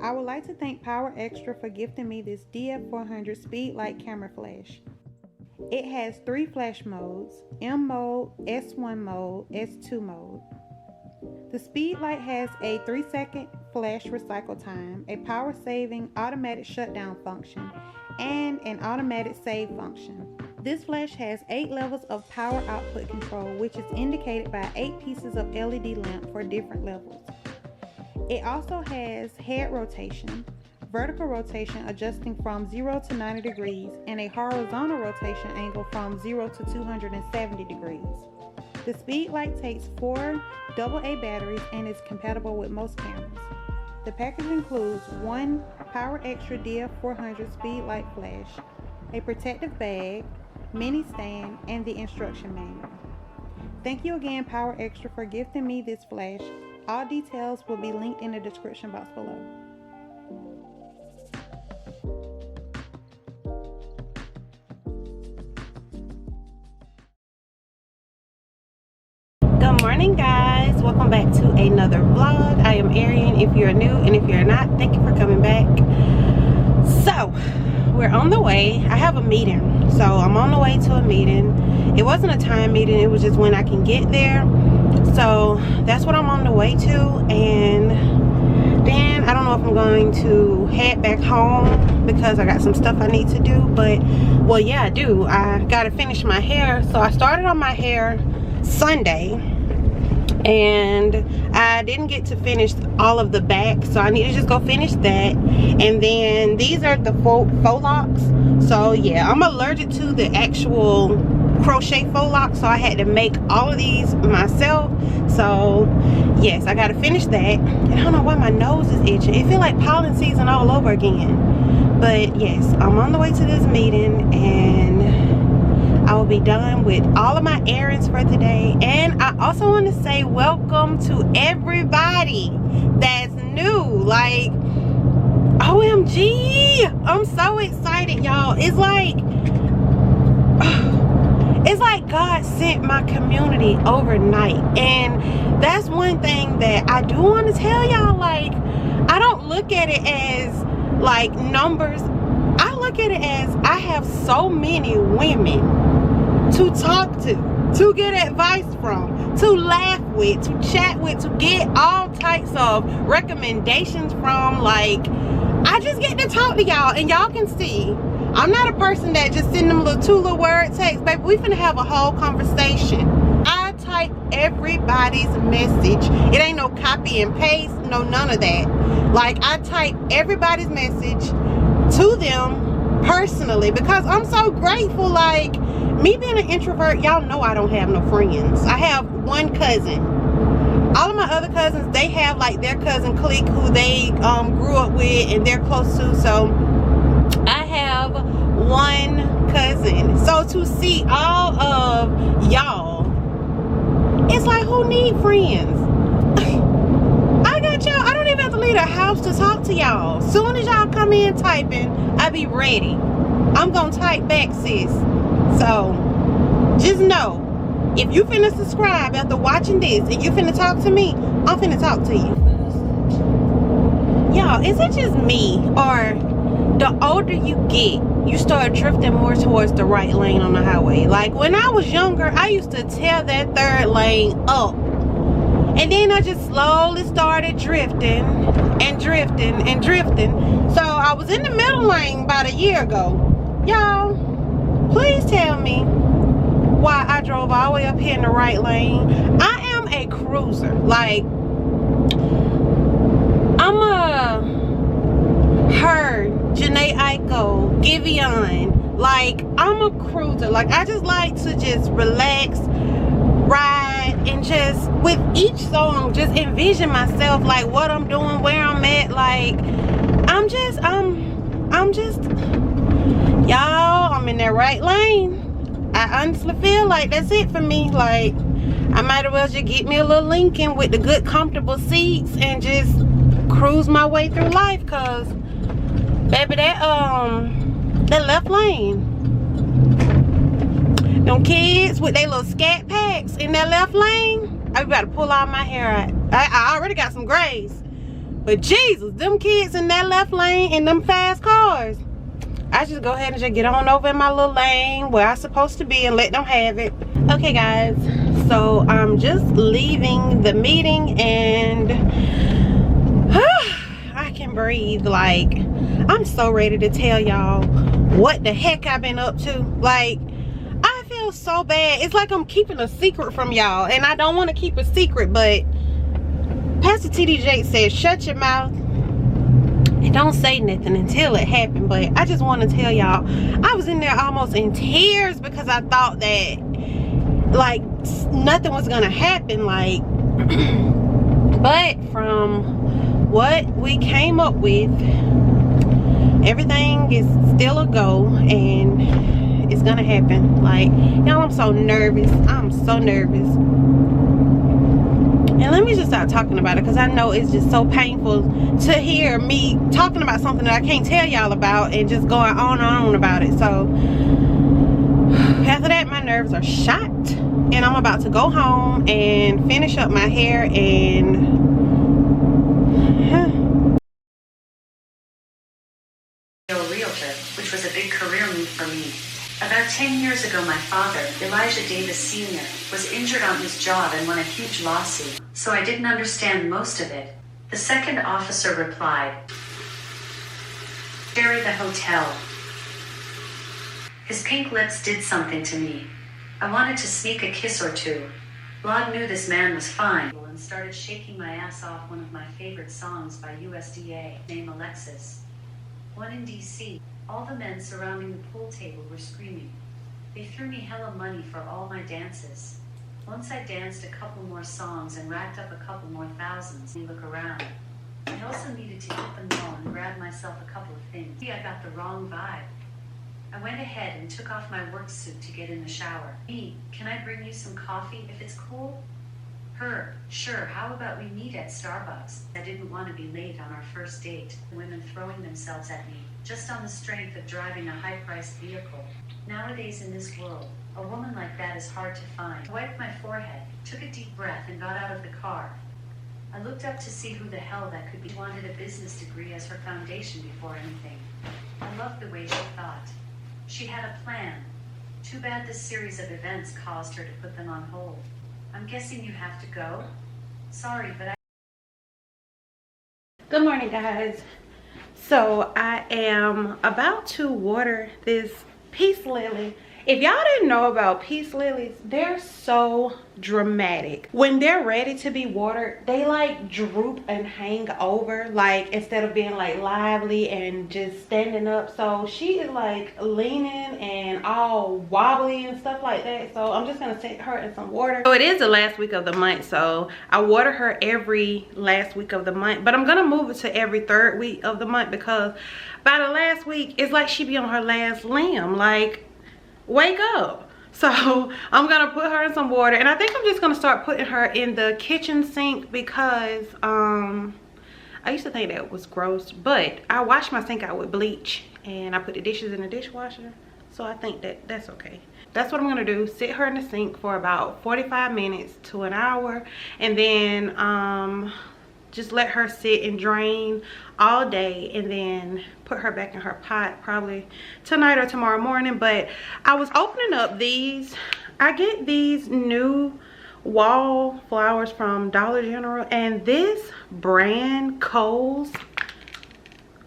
I would like to thank Power Extra for gifting me this DF400 Speedlight camera flash. It has 3 flash modes: M mode, S1 mode, S2 mode. The Speedlight has a 3-second flash recycle time, a power-saving automatic shutdown function, and an automatic save function. This flash has 8 levels of power output control, which is indicated by 8 pieces of LED lamp for different levels. It also has head rotation, vertical rotation adjusting from 0 to 90 degrees, and a horizontal rotation angle from 0 to 270 degrees. The Speedlight takes 4 AA batteries and is compatible with most cameras. The package includes 1 Power Extra DF400 Speedlight flash, a protective bag, mini stand, and the instruction manual. Thank you again, Power Extra, for gifting me this flash. All details will be linked in the description box below. Good morning, guys. Welcome back to another vlog. I am Arian if you're new, and if you're not, thank you for coming back. So we're on the way. I have a meeting, so I'm on the way to a meeting. It wasn't a time meeting, it was just when I can get there. So that's what I'm on the way to, and then I don't know if I'm going to head back home because I got some stuff I need to do. But well, yeah, I do. I gotta finish my hair. So I started on my hair Sunday and I didn't get to finish all of the back, so I need to just go finish that. And then these are the faux locks. So yeah, I'm allergic to the actual crochet faux locks, so I had to make all of these myself. So yes, I gotta finish that. And I don't know why my nose is itching. It feels like pollen season all over again. But yes, I'm on the way to this meeting, and I will be done with all of my errands for today. And I also want to say welcome to everybody that's new. Like, OMG, I'm so excited, y'all. It's like God sent my community overnight. And that's one thing that I do want to tell y'all. Like, I don't look at it as like numbers. I look at it as I have so many women to talk to get advice from, to laugh with, to chat with, to get all types of recommendations from. Like, I just get to talk to y'all, and y'all can see I'm not a person that just send them two little word texts. Baby, we finna have a whole conversation. I type everybody's message. It ain't no copy and paste, no none of that. Like, I type everybody's message to them personally because I'm so grateful. Like, me being an introvert, y'all know I don't have no friends. I have one cousin. All of my other cousins, they have like their cousin clique who they grew up with and they're close to. So I have one cousin. So to see all of y'all, it's like, who need friends? I got y'all. I don't even have to leave the house to talk to y'all. Soon as y'all come in typing, I be ready. I'm gonna type back, sis. So just know, if you finna subscribe after watching this and you finna talk to me, I'm finna talk to you. Y'all, is it just me, or the older you get, you start drifting more towards the right lane on the highway? Like, when I was younger, I used to tear that third lane up, and then I just slowly started drifting and drifting and drifting. So I was in the middle lane about a year ago. Y'all, please tell me why I drove all the way up here in the right lane. I am a cruiser. Like, I'm a her, Janae Aiko, Giveon. Like, I'm a cruiser. Like, I just like to just relax, ride, and just with each song just envision myself, like what I'm doing, where I'm at. Like, I'm just y'all, I'm in that right lane. I honestly feel like that's it for me. Like, I might as well just get me a little Lincoln with the good comfortable seats and just cruise my way through life. Cause baby, that left lane, them kids with their little scat packs in that left lane, I about to pull all my hair out. I already got some grays, But Jesus, them kids in that left lane in them fast cars, I just go ahead and just get on over in my little lane where I'm supposed to be and let them have it. Okay guys, so I'm just leaving the meeting and I can breathe. Like, I'm so ready to tell y'all what the heck I've been up to. Like, I feel so bad. It's like I'm keeping a secret from y'all, and I don't want to keep a secret, but Pastor TD Jakes said shut your mouth and don't say nothing until it happened. But I just want to tell y'all, I was in there almost in tears because I thought that like nothing was gonna happen, like but from what we came up with, everything is still a go and it's gonna happen. Like, y'all, I'm so nervous. I'm so nervous. And let me just stop talking about it, because I know it's just so painful to hear me talking about something that I can't tell y'all about and just going on and on about it. So after that, my nerves are shot, and I'm about to go home and finish up my hair and realtor, which was a big career move for me. About 10 years ago, my father, Elijah Davis Sr., was injured on his job and won a huge lawsuit, so I didn't understand most of it. The second officer replied, "Sherry, the hotel." His pink lips did something to me. I wanted to sneak a kiss or two. Lod knew this man was fine and started shaking my ass off one of my favorite songs by USDA, named Alexis. One in DC. All the men surrounding the pool table were screaming. They threw me hella money for all my dances. Once I danced a couple more songs and racked up a couple more thousands, and look around. I also needed to hit the mall and grab myself a couple of things. See, I got the wrong vibe. I went ahead and took off my work suit to get in the shower. Me, can I bring you some coffee if it's cool? Her, sure, how about we meet at Starbucks? I didn't want to be late on our first date. Women throwing themselves at me, just on the strength of driving a high-priced vehicle. Nowadays in this world, a woman like that is hard to find. I wiped my forehead, took a deep breath, and got out of the car. I looked up to see who the hell that could be. She wanted a business degree as her foundation before anything. I loved the way she thought. She had a plan. Too bad this series of events caused her to put them on hold. I'm guessing you have to go? Sorry, but Good morning, guys. So I am about to water this peace lily. If y'all didn't know about peace lilies, they're so dramatic. When they're ready to be watered, they like droop and hang over, like instead of being like lively and just standing up. So she is like leaning and all wobbly and stuff like that. So I'm just gonna set her in some water. So it is the last week of the month, so I water her every last week of the month, but I'm gonna move it to every third week of the month, because by the last week it's like she be on her last limb. Like, wake up. So I'm gonna put her in some water, and I think I'm just gonna start putting her in the kitchen sink, because I used to think that was gross, but I wash my sink out with bleach and I put the dishes in the dishwasher, so I think that that's okay. That's what I'm gonna do. Sit her in the sink for about 45 minutes to an hour, and then just let her sit and drain all day, and then put her back in her pot probably tonight or tomorrow morning. But I was opening up these. I get these new wall flowers from Dollar General, and this brand, Kohl's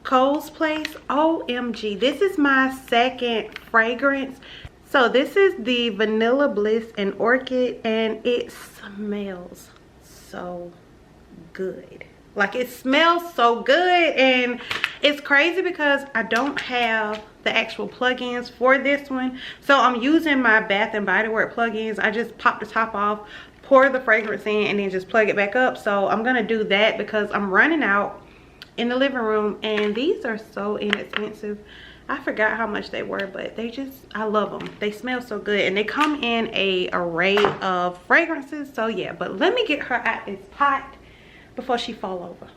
Place, OMG, this is my second fragrance. So this is the Vanilla Bliss and Orchid, and it smells so good. Like, it smells so good, and it's crazy because I don't have the actual plug-ins for this one, so I'm using my Bath and Body Works plug-ins. I just pop the top off, pour the fragrance in, and then just plug it back up. So I'm gonna do that because I'm running out in the living room, and these are so inexpensive. I forgot how much they were, but they just, I love them. They smell so good, and they come in a array of fragrances. So yeah, but let me get her out this pot before she fall over.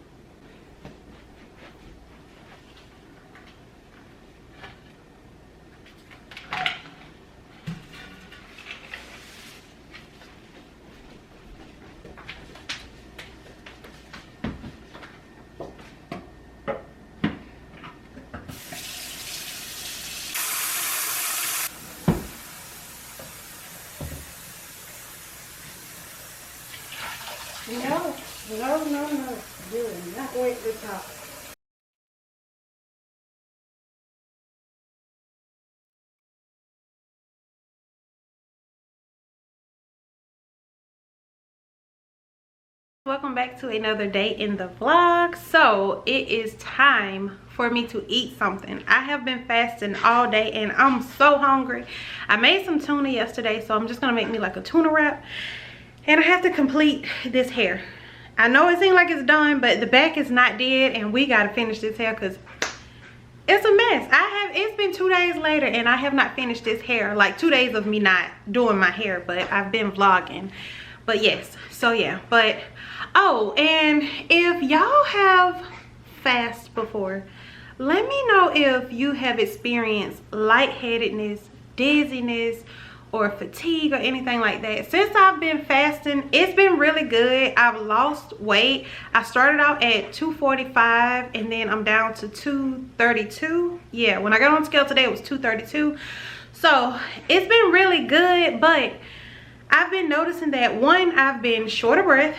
No, no, no. Do not wait to talk. Welcome back to another day in the vlog. So it is time for me to eat something. I have been fasting all day and I'm so hungry. I made some tuna yesterday, so I'm just gonna make me like a tuna wrap, and I have to complete this hair. I know it seems like it's done, but the back is not dead, and we gotta finish this hair because it's a mess. It's been 2 days later and I have not finished this hair. Like 2 days of me not doing my hair, but I've been vlogging. But yes, so yeah. But oh, and if y'all have fasted before, let me know if you have experienced lightheadedness, dizziness, or fatigue or anything like that. Since I've been fasting, it's been really good. I've lost weight. I started out at 245 and then I'm down to 232. Yeah, when I got on scale today it was 232. So it's been really good, but I've been noticing that one, I've been short of breath.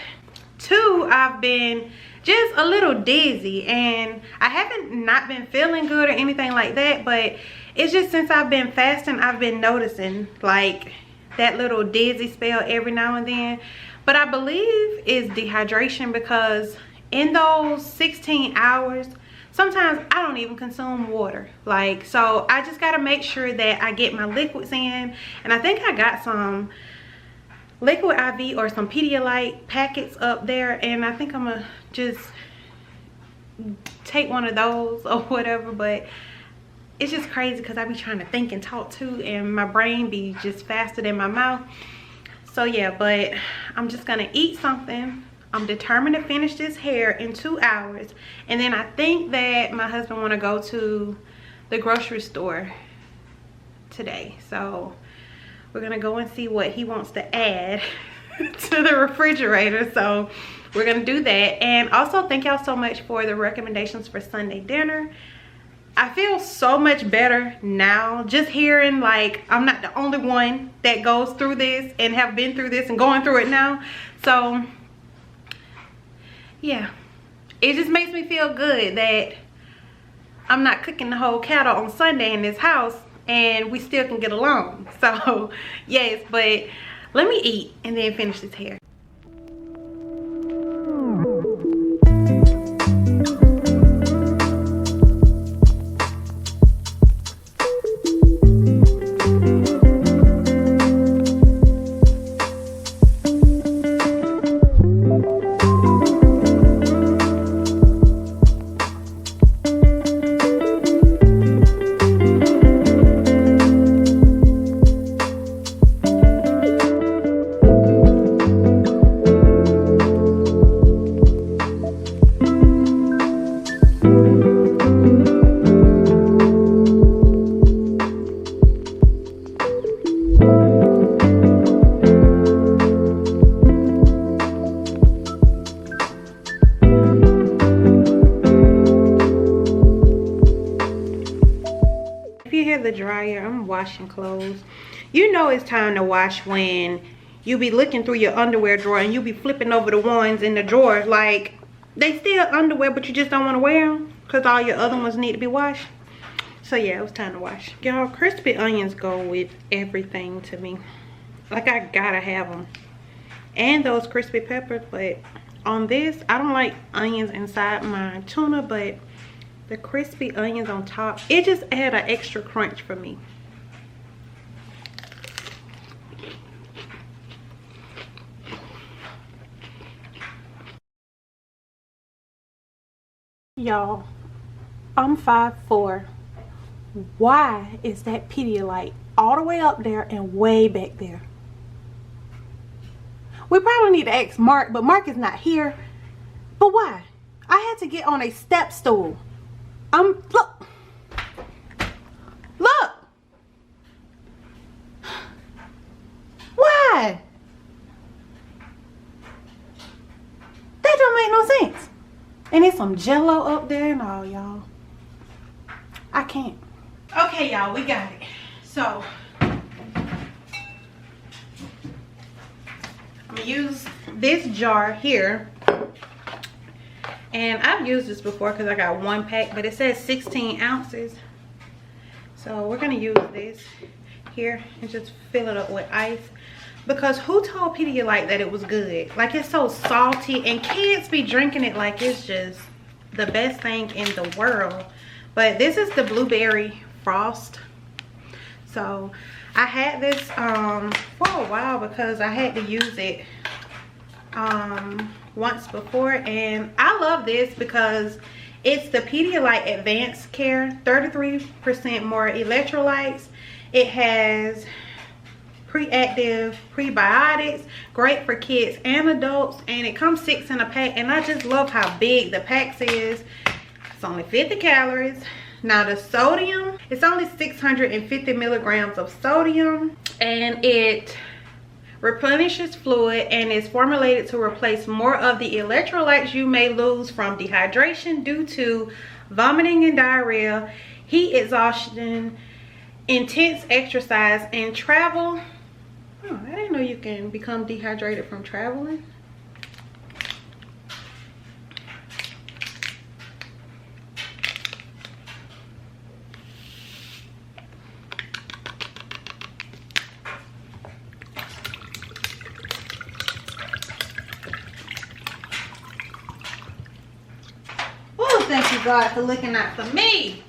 Two, I've been just a little dizzy, and I haven't not been feeling good or anything like that, but it's just since I've been fasting, I've been noticing like that little dizzy spell every now and then. But I believe it's dehydration, because in those 16 hours, sometimes I don't even consume water. Like, so I just gotta make sure that I get my liquids in, and I think I got some liquid IV or some Pedialyte packets up there, and I think I'm gonna just take one of those or whatever. But it's just crazy because I be trying to think and talk too, and my brain be just faster than my mouth. So yeah, but I'm just gonna eat something. I'm determined to finish this hair in 2 hours, and then I think that my husband want to go to the grocery store today, so we're gonna go and see what he wants to add to the refrigerator. So we're gonna do that. And also, thank y'all so much for the recommendations for Sunday dinner. I feel so much better now, just hearing like I'm not the only one that goes through this and have been through this and going through it now. So yeah, it just makes me feel good that I'm not cooking the whole cattle on Sunday in this house, and we still can get along. So yes, but let me eat and then finish this hair. The dryer, I'm washing clothes. You know it's time to wash when you be looking through your underwear drawer and you be flipping over the ones in the drawer, like they still underwear, but you just don't want to wear them because all your other ones need to be washed. So yeah, it was time to wash. Y'all, crispy onions go with everything to me. Like, I gotta have them, and those crispy peppers. But on this, I don't like onions inside my tuna, but the crispy onions on top, it just add an extra crunch for me. Y'all, I'm 5'4". Why is that Pedialyte all the way up there and way back there? We probably need to ask Mark, but Mark is not here. But why? I had to get on a step stool. Look. Look. Why? That don't make no sense. And there's some Jello up there and all, y'all. I can't. Okay, y'all, we got it. So I'm gonna use this jar here And I've used this before because I got one pack, but it says 16 ounces. So we're gonna use this here and just fill it up with ice. Because who told Pedialyte that it was good? Like, it's so salty and kids be drinking it like it's just the best thing in the world. But this is the blueberry frost. So I had this for a while because I had to use it once before, and I love this because it's the Pedialyte Advanced Care, 33% more electrolytes. It has pre-active prebiotics, great for kids and adults, and it comes 6 in a pack. And I just love how big the packs is. It's only 50 calories. Now the sodium, it's only 650 milligrams of sodium, and it replenishes fluid and is formulated to replace more of the electrolytes you may lose from dehydration due to vomiting and diarrhea, heat exhaustion, intense exercise, and travel. Oh, I didn't know you can become dehydrated from traveling. Oh, thank you, God, for looking out for me.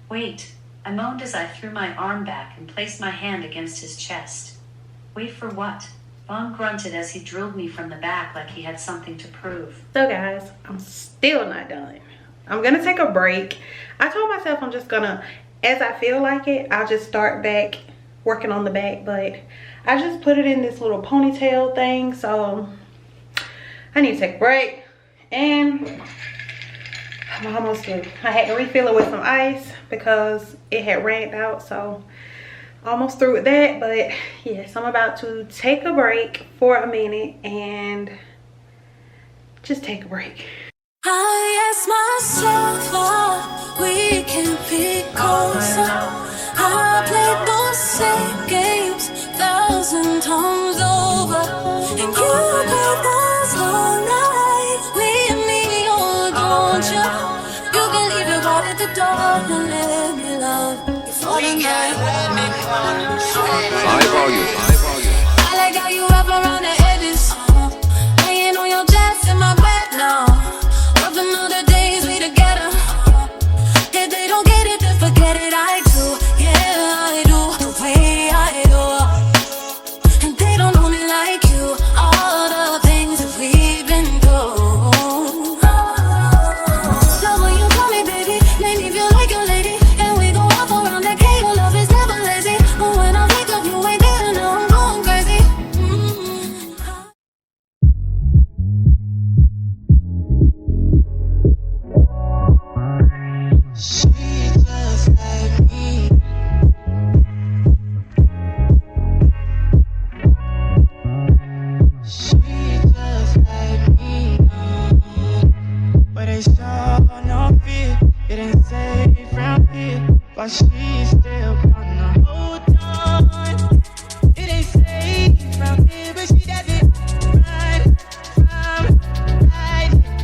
Wait, I moaned as I threw my arm back and placed my hand against his chest. Wait for what? Vaughn grunted as he drilled me from the back like he had something to prove. So guys, I'm still not done. I'm gonna take a break. I told myself I'm just gonna, as I feel like it, I'll just start back working on the back, but I just put it in this little ponytail thing, so I need to take a break. And I'm almost through. I had to refill it with some ice because it had ran out, so almost through with that. But yes, I'm about to take a break for a minute and just take a break. I ask myself, oh, we can be closer. I played those same games 1,000 times over, and you played those all night with me, oh, don't you? You can leave your heart at the door and let me love you for the night. High volume. I like how you wrap around the edges, laying on your chest in my bed now. Loving all the days we together. If they don't get it, then forget it. I do, yeah, I do the way I do. And they don't only like you, all the things that we've been through. Love when you call me baby, make me feel like a lady. And we go off around that cake, your love is never lazy. But when I wake up, you ain't there, and I'm always show no fear. It ain't safe from here, but she's still gonna hold on. It ain't safe from here, but she doesn't run from right here.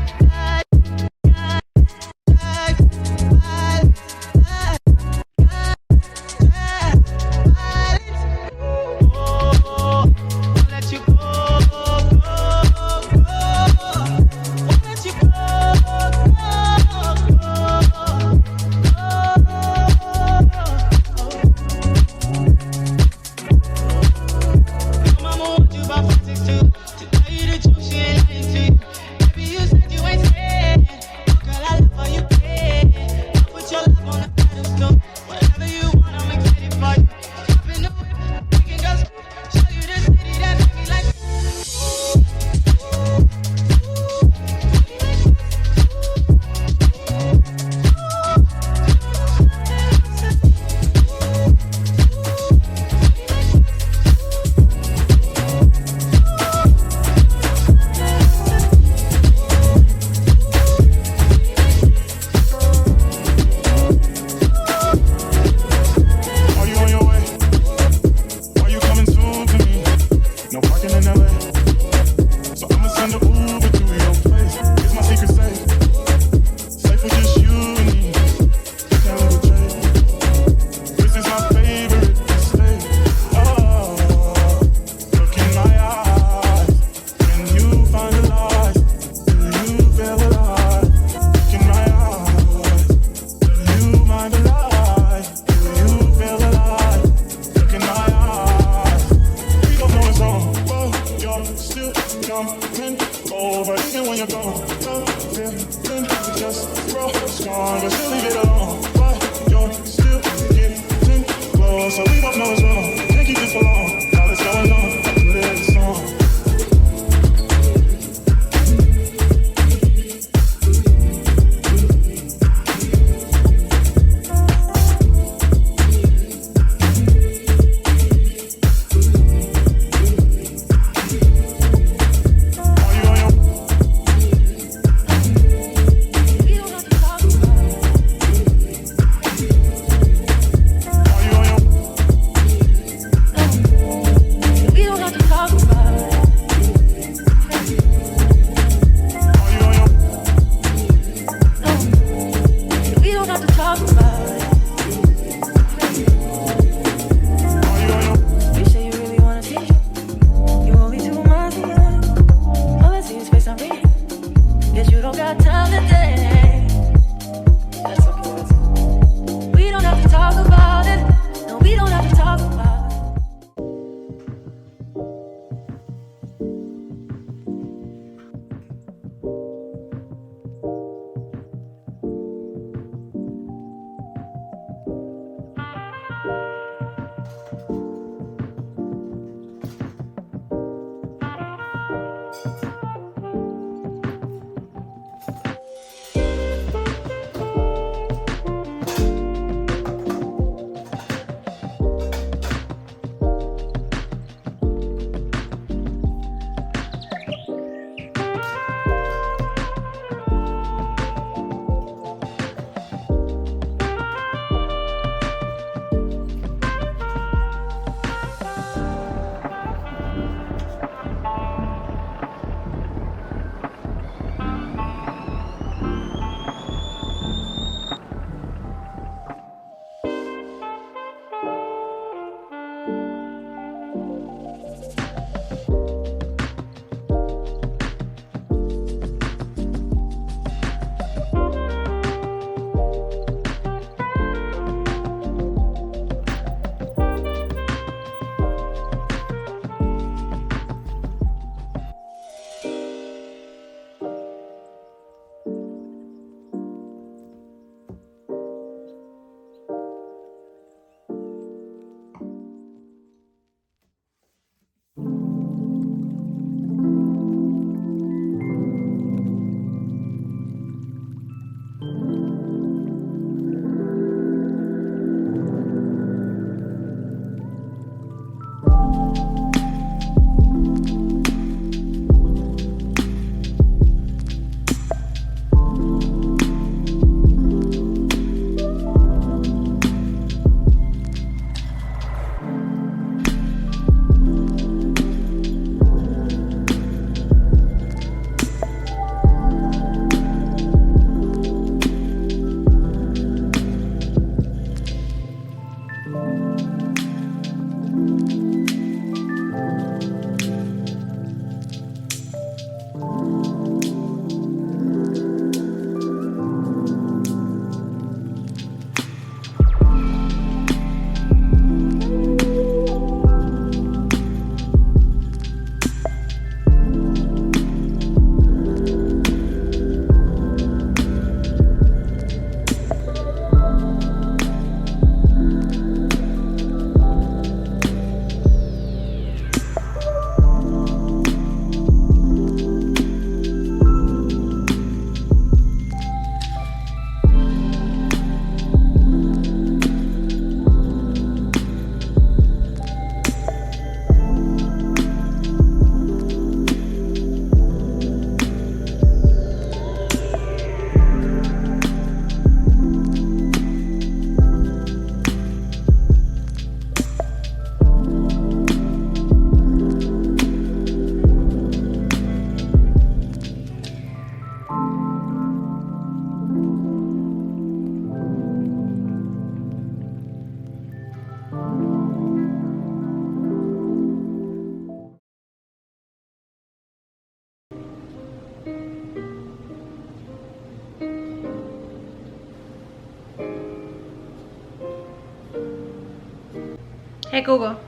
Hey Google,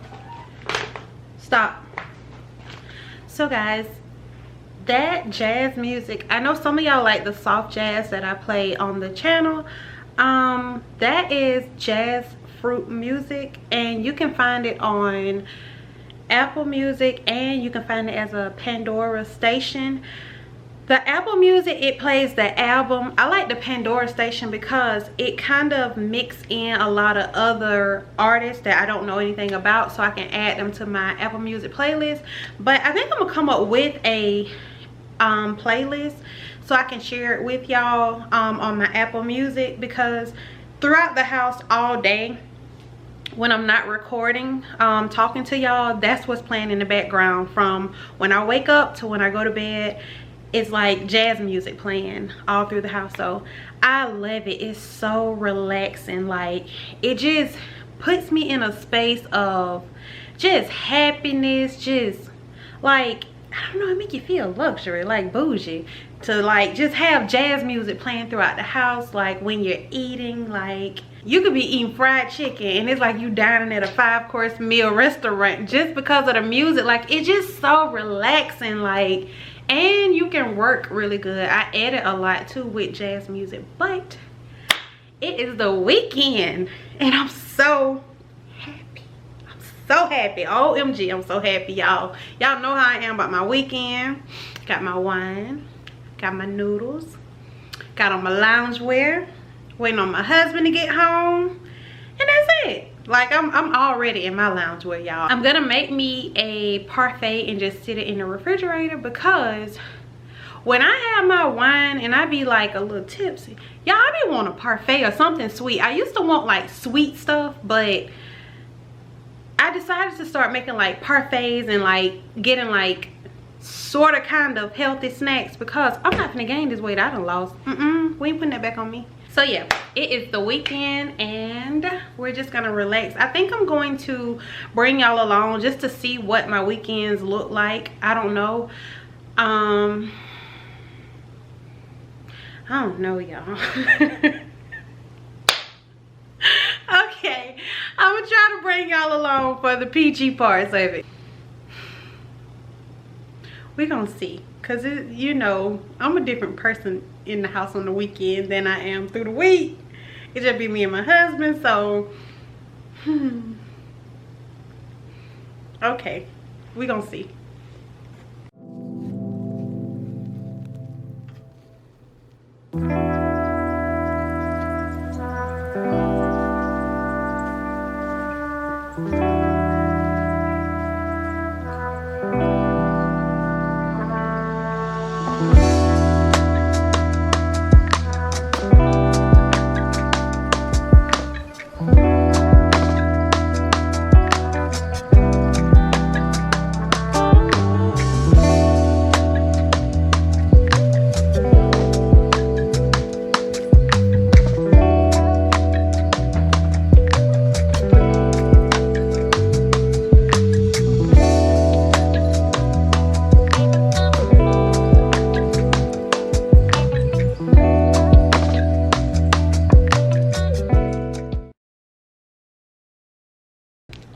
stop. So guys, that jazz music, I know some of y'all like the soft jazz that I play on the channel. That is jazz fruit music, and you can find it on Apple Music, and you can find it as a Pandora station. The Apple Music, it plays the album. I like the Pandora station because it kind of mix in a lot of other artists that I don't know anything about, so I can add them to my Apple Music playlist. But I think I'm gonna come up with a playlist so I can share it with y'all on my Apple Music, because throughout the house all day when I'm not recording, talking to y'all, that's what's playing in the background. From when I wake up to when I go to bed, it's like jazz music playing all through the house. So I love it. It's so relaxing. Like, it just puts me in a space of just happiness, just like, I don't know, it make you feel luxury, like bougie, to like just have jazz music playing throughout the house. Like when you're eating, like you could be eating fried chicken and it's like you dining at a 5-course meal restaurant just because of the music. Like, it's just so relaxing. Like, and you can work really good. I edit a lot too with jazz music, but it is the weekend and I'm so happy. I'm so happy. OMG, I'm so happy, y'all. Y'all know how I am about my weekend. Got my wine, got my noodles, got on my loungewear, waiting on my husband to get home, and that's it. Like, I'm already in my loungewear, y'all. I'm gonna make me a parfait and just sit it in the refrigerator, because when I have my wine and I be like a little tipsy, y'all, I be want a parfait or something sweet. I used to want like sweet stuff, but I decided to start making like parfaits and like getting like sort of kind of healthy snacks, because I'm not gonna gain this weight I done lost. We ain't putting that back on me. So yeah, it is the weekend and we're just gonna relax. I think I'm going to bring y'all along just to see what my weekends look like. I don't know. I don't know, y'all. Okay, I'm gonna try to bring y'all along for the PG parts of it. We're gonna see, because you know, I'm a different person in the house on the weekend than I am through the week. It just be me and my husband, so okay, we're gonna see.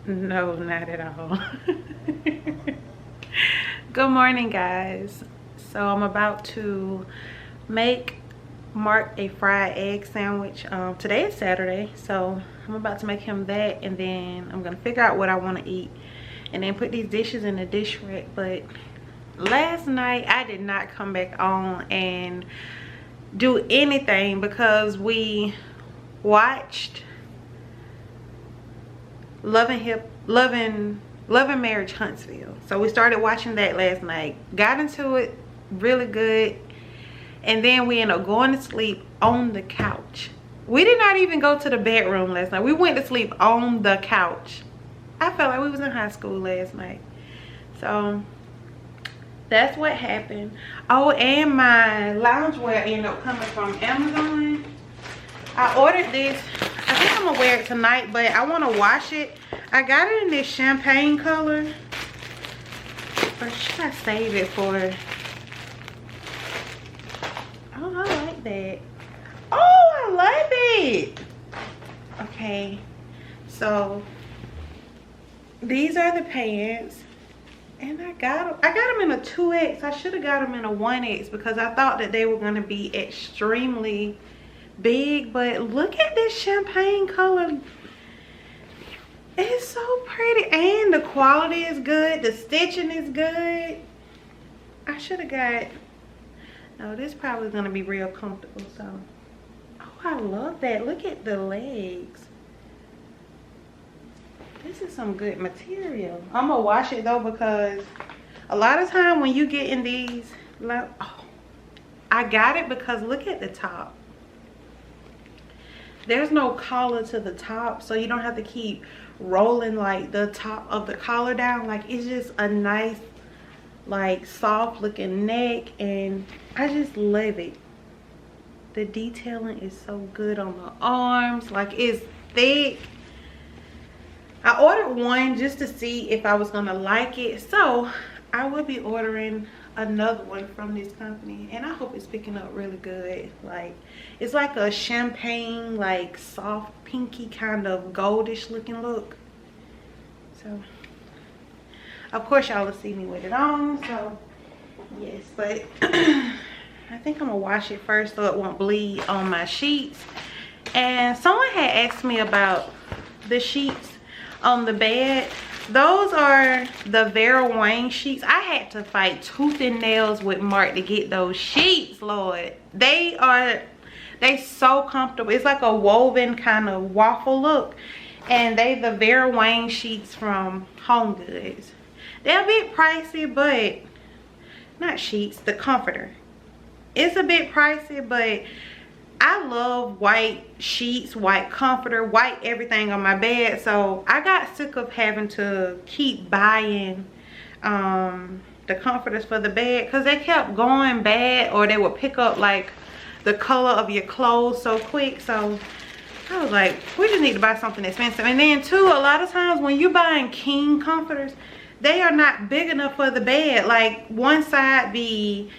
No, not at all. Good morning, guys. So I'm about to make Mark a fried egg sandwich. Today is Saturday, so I'm about to make him that, and then I'm gonna figure out what I want to eat and then put these dishes in the dish rack. But last night I did not come back on and do anything because we watched Loving Marriage Huntsville. So we started watching that last night, got into it really good, and then we ended up going to sleep on the couch. We did not even go to the bedroom last night. We went to sleep on the couch. I felt like we was in high school last night. So that's what happened. Oh, and my loungewear ended up coming from Amazon. I ordered this. I think I'm gonna wear it tonight, but I want to wash it. I got it in this champagne color, or should I save it for? Oh, I like that. Oh, I love it. Okay, so these are the pants. And I got them in a 2X. I should have got them in a 1X because I thought that they were going to be extremely big. But look at this champagne color. It's so pretty. And the quality is good. The stitching is good. I should have got... No, this probably is going to be real comfortable. So, oh, I love that. Look at the legs. This is some good material. I'm gonna wash it though because a lot of time when you get in these, like, oh, I got it because look at the top. There's no collar to the top, so you don't have to keep rolling like the top of the collar down. Like, it's just a nice, like, soft looking neck, and I just love it. The detailing is so good on the arms. Like, it's thick. I ordered one just to see if I was gonna like it, so I will be ordering another one from this company, and I hope it's picking up really good. Like, it's like a champagne, like soft pinky kind of goldish looking look. So of course y'all will see me with it on, so yes. But I think I'm gonna wash it first so it won't bleed on my sheets. And someone had asked me about the sheets on the bed. Those are the Vera Wang sheets. I had to fight tooth and nails with Mark to get those sheets, Lord. They so comfortable. It's like a woven kind of waffle look, and they the Vera Wang sheets from HomeGoods. They're a bit pricey, but not sheets, the comforter. It's a bit pricey, but I love white sheets, white comforter, white everything on my bed. So I got sick of having to keep buying the comforters for the bed because they kept going bad, or they would pick up like the color of your clothes so quick. So I was like, we just need to buy something expensive. And then too, a lot of times when you're buying king comforters, they are not big enough for the bed. Like, one side be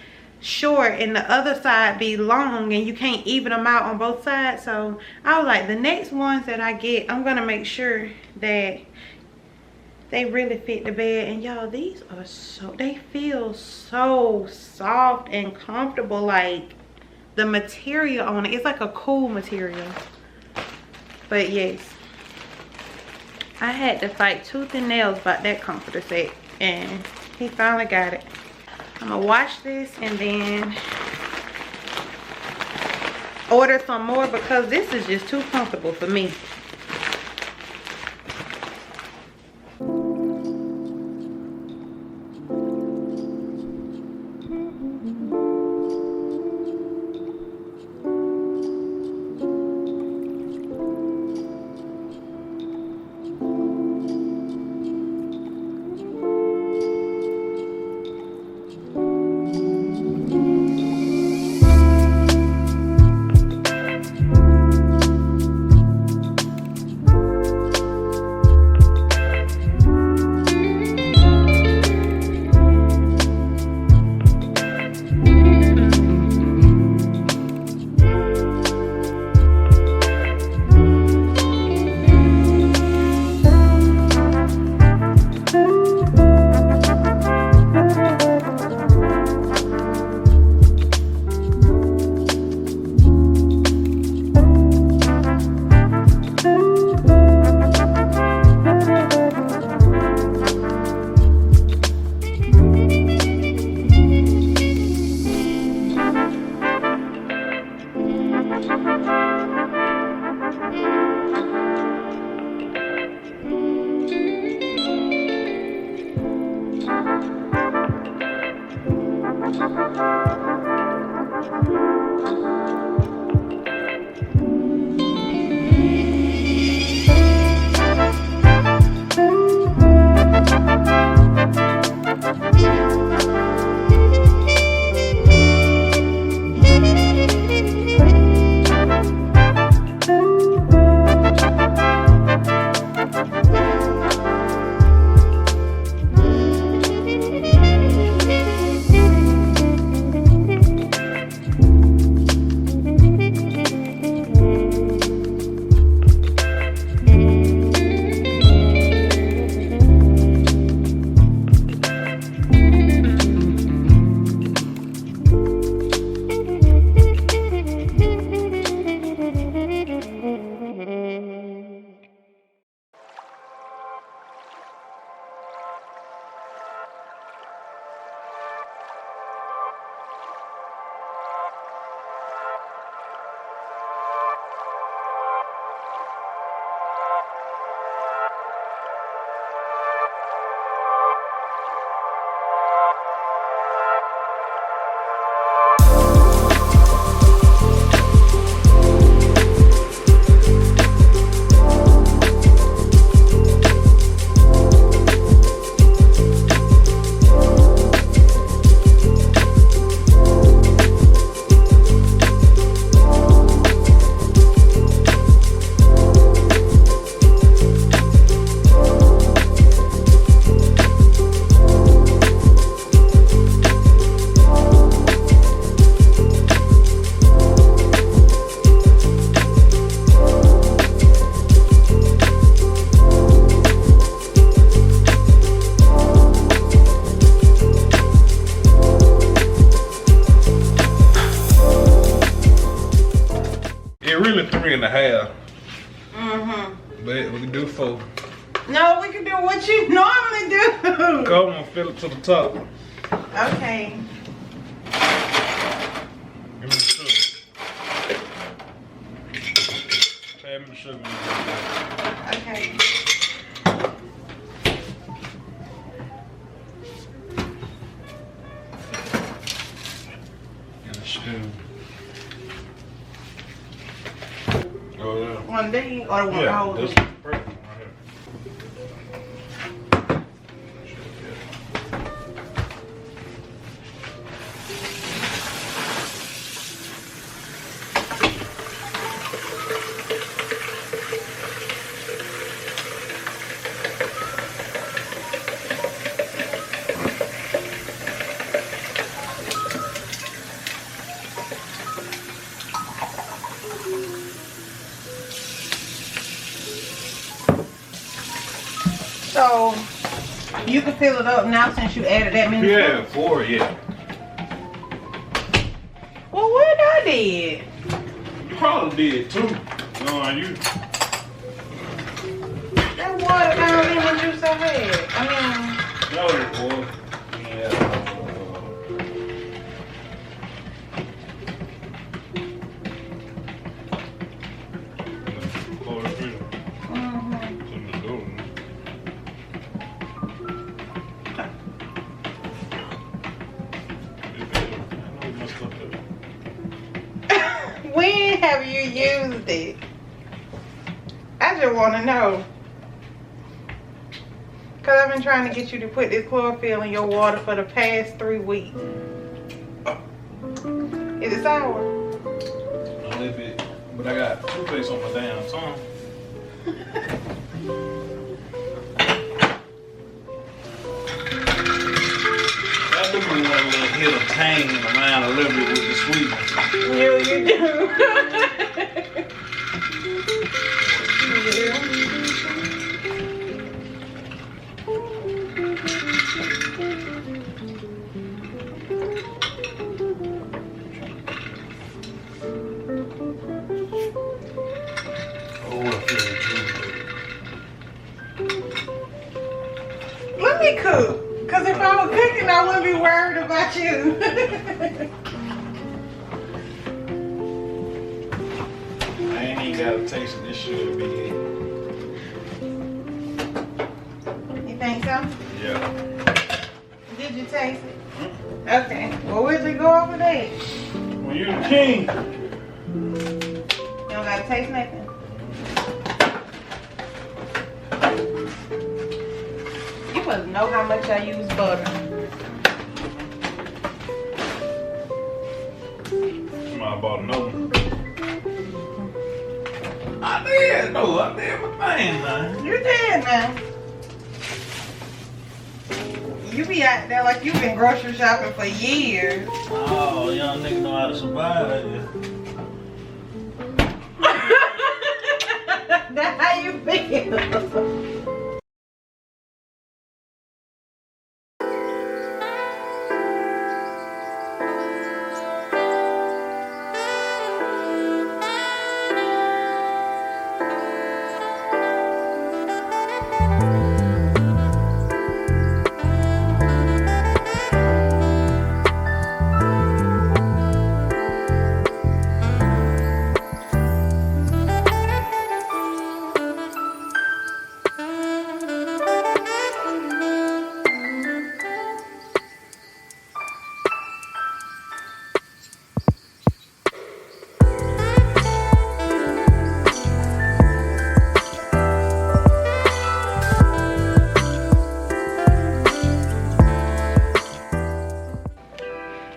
short and the other side be long, and you can't even them out on both sides. So I was like, the next ones that I get, I'm gonna make sure that they really fit the bed. And y'all, these are so, they feel so soft and comfortable. Like, the material on it, it's like a cool material. But yes, I had to fight tooth and nails about that comforter set, and he finally got it. I'm gonna wash this and then order some more because this is just too comfortable for me. really 3.5. Mm-hmm. But we can do 4. No, we can do what you normally do. Come on, fill it to the top. Okay. Give me the sugar. Pass me the sugar. Okay. And the stew. Oh yeah. One of these or one Yeah, of this those? is perfect right here. So you can fill it up now since you added that many. Yeah, 4, yeah. Well, what I did? You probably did too. No, you. That watermelon lemon juice I had. I mean, No, it was. Yeah. when have you used it? I just want to know. Because I've been trying to get you to put this chlorophyll in your water for the past 3 weeks. Is it sour? A little bit. But I got toothpaste on my damn tongue. I do want a little hit of tang in the mind a little bit with the sweetness. You do. Oh, I feel it. Let me cook. Because if I was cooking, I wouldn't be worried about you. I ain't even got a taste of this shit, big. You think so? Yeah. Did you taste it? Okay. Well, where'd you go over there? When you're the king. You don't gotta taste nothing. You must know how much I use butter. Somebody bought another one. I did, no, I did my thing, man. You did, man. You be out there like you've been grocery shopping for years. Oh, young nigga know how to survive. That's how you feel.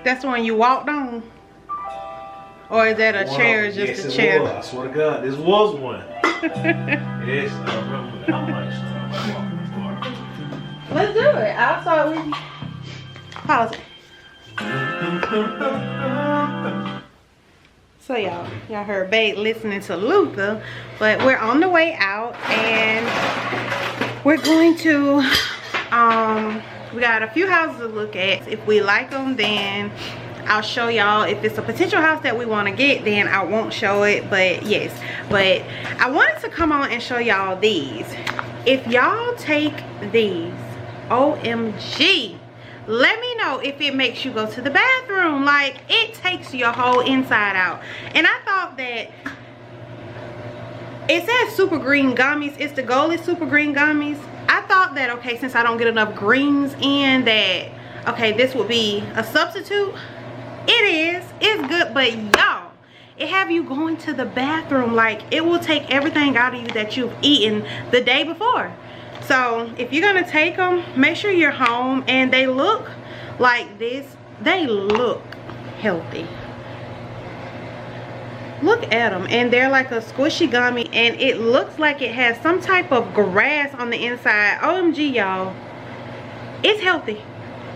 That's the one you walked on? Or is that a chair? Just yes, a it chair? Was. I swear to God, this was one. Yes, I remember that. I might start walking before. Let's do it. I'll start with you. Pause it. So y'all heard Babe listening to Luther, but we're on the way out and we're going to we got a few houses to look at. If we like them, then I'll show y'all. If it's a potential house that we want to get, then I won't show it. But yes, but I wanted to come on and show y'all these. If y'all take these, OMG, let me know if it makes you go to the bathroom. Like, it takes your whole inside out. And I thought that it says super green gummies. It's the Gold is super green gummies. I thought that, okay, since I don't get enough greens in, that okay, this would be a substitute. It is, it's good, but y'all, it have you going to the bathroom. Like, it will take everything out of you that you've eaten the day before. So if you're gonna take them, make sure you're home. And they look like this. They look healthy. Look at them. And they're like a squishy gummy, and it looks like it has some type of grass on the inside. OMG, y'all, it's healthy.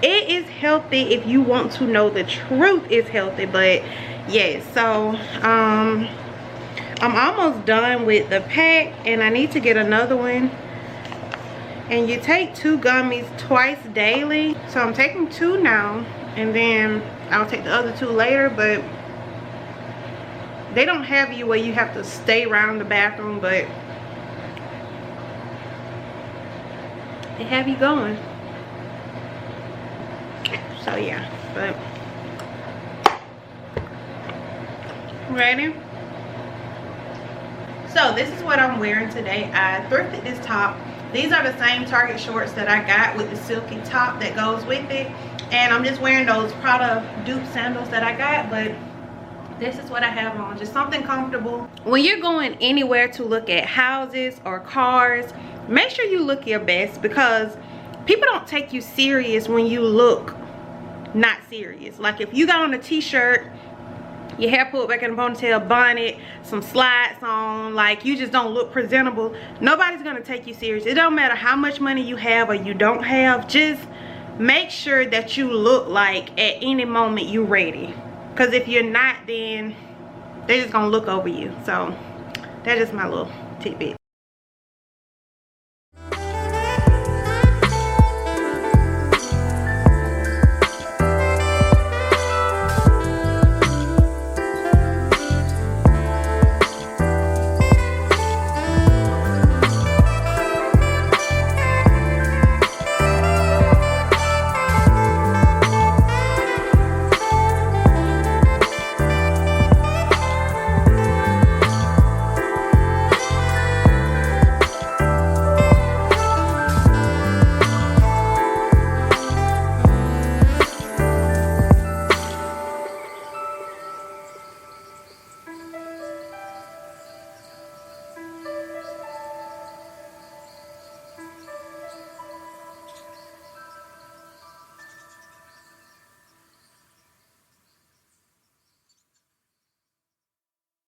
It is healthy. If you want to know the truth, it's healthy. But yes, so I'm almost done with the pack, and I need to get another one. And you take 2 gummies twice daily. So I'm taking 2 now, and then I'll take the other 2 later. But they don't have you where you have to stay around the bathroom, but they have you going. So yeah, but ready? So this is what I'm wearing today. I thrifted this top. These are the same Target shorts that I got with the silky top that goes with it. And I'm just wearing those Prada dupe sandals that I got, but this is what I have on, just something comfortable. When you're going anywhere to look at houses or cars, make sure you look your best, because people don't take you serious when you look not serious. Like, if you got on a t-shirt, your hair pulled back in a ponytail, bonnet, some slides on, like, you just don't look presentable, nobody's gonna take you serious. It don't matter how much money you have or you don't have, just make sure that you look like at any moment you ready. Because if you're not, then they're just gonna look over you. So that's just my little tidbit.